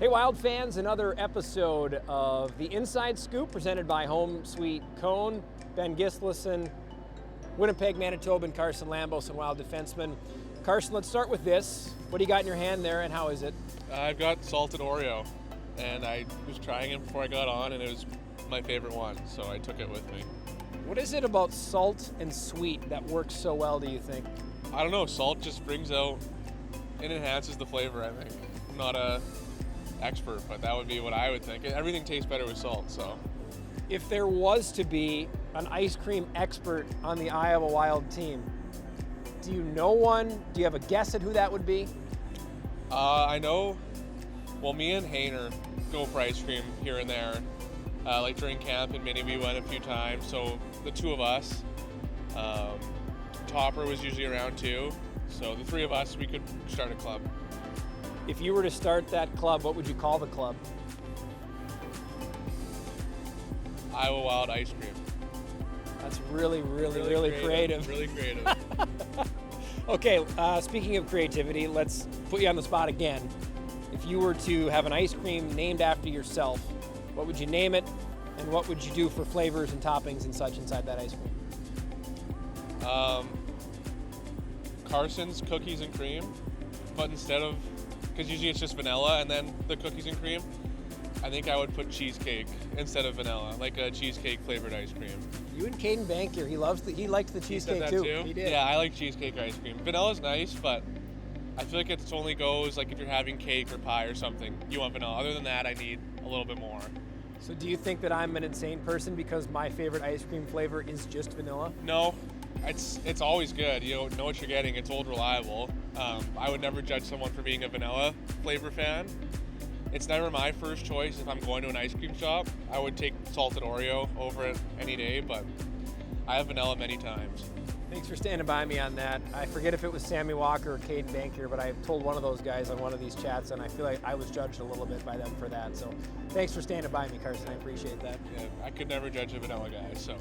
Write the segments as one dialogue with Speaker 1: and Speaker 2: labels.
Speaker 1: Hey Wild fans, another episode of the Inside Scoop presented by Home Sweet Cone. Ben Gislason, Winnipeg, Manitoban, Carson Lambos, and Wild defenseman. Carson, let's start with this. What do you got in your hand there and how is it?
Speaker 2: I've got salted Oreo, and I was trying it before I got on, and it was my favorite one, so I took it with me.
Speaker 1: What is it about salt and sweet that works so well, do you think?
Speaker 2: I don't know, salt just brings out and enhances the flavor, I think. I'm not a expert, but that would be what I would think. Everything tastes better with salt, so.
Speaker 1: If there was to be an ice cream expert on the Iowa Wild team, do you know one? Do you have a guess at who that would be?
Speaker 2: I know, well, me and Hayner go for ice cream here and there. Like during camp and mini, we went a few times, so the two of us. Topper was usually around too, so the three of us, we could start a club.
Speaker 1: If you were to start that club, what would you call the club?
Speaker 2: Iowa Wild Ice Cream.
Speaker 1: That's really creative.
Speaker 2: Really creative.
Speaker 1: Okay, speaking of creativity, let's put you on the spot again. If you were to have an ice cream named after yourself, what would you name it, and what would you do for flavors and toppings and such inside that ice cream?
Speaker 2: Carson's Cookies and Cream, but instead of, because usually it's just vanilla and then the cookies and cream, I think I would put cheesecake instead of vanilla, like a cheesecake flavored ice cream.
Speaker 1: You and Caden Bankier, he likes the cheesecake
Speaker 2: that
Speaker 1: too.
Speaker 2: too.
Speaker 1: He did.
Speaker 2: Yeah, I like cheesecake ice cream. Vanilla's nice, but I feel like it only goes like if you're having cake or pie or something, you want vanilla. Other than that, I need a little bit more.
Speaker 1: So do you think that I'm an insane person because my favorite ice cream flavor is just vanilla?
Speaker 2: No, it's always good. You know what you're getting. It's old reliable. I would never judge someone for being a vanilla flavor fan. It's never my first choice if I'm going to an ice cream shop. I would take salted Oreo over it any day, but I have vanilla many times.
Speaker 1: Thanks for standing by me on that. I forget if it was Sammy Walker or Caden Bankier, but I told one of those guys on one of these chats, and I feel like I was judged a little bit by them for that. So thanks for standing by me, Carson. I appreciate that.
Speaker 2: Yeah, I could never judge a vanilla guy, so.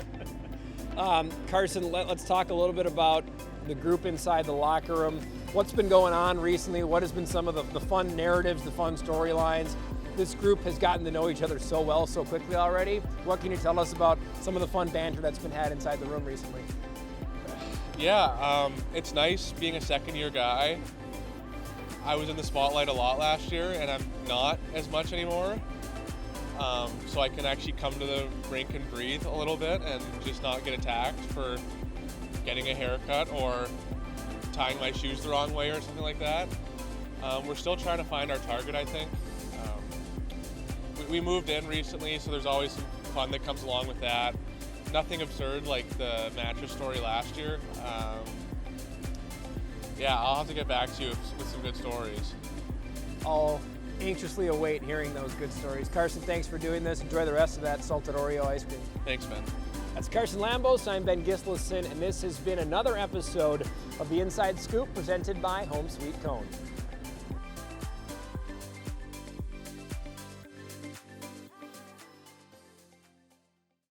Speaker 1: Carson, let's talk a little bit about the group inside the locker room. What's been going on recently? What has been some of the fun narratives, the fun storylines? This group has gotten to know each other so well, so quickly already. What can you tell us about some of the fun banter that's been had inside the room recently?
Speaker 2: Yeah, it's nice being a second-year guy. I was in the spotlight a lot last year, and I'm not as much anymore. So I can actually come to the rink and breathe a little bit and just not get attacked for getting a haircut or tying my shoes the wrong way or something like that. We're still trying to find our target, I think. We moved in recently, so there's always some fun that comes along with that. Nothing absurd like the mattress story last year. Yeah, I'll have to get back to you with some good stories.
Speaker 1: I'll anxiously await hearing those good stories. Carson, thanks for doing this. Enjoy the rest of that salted Oreo ice cream.
Speaker 2: Thanks, Ben.
Speaker 1: That's Carson Lambos. I'm Ben Gislason, and this has been another episode of the Inside Scoop presented by Home Sweet Cone.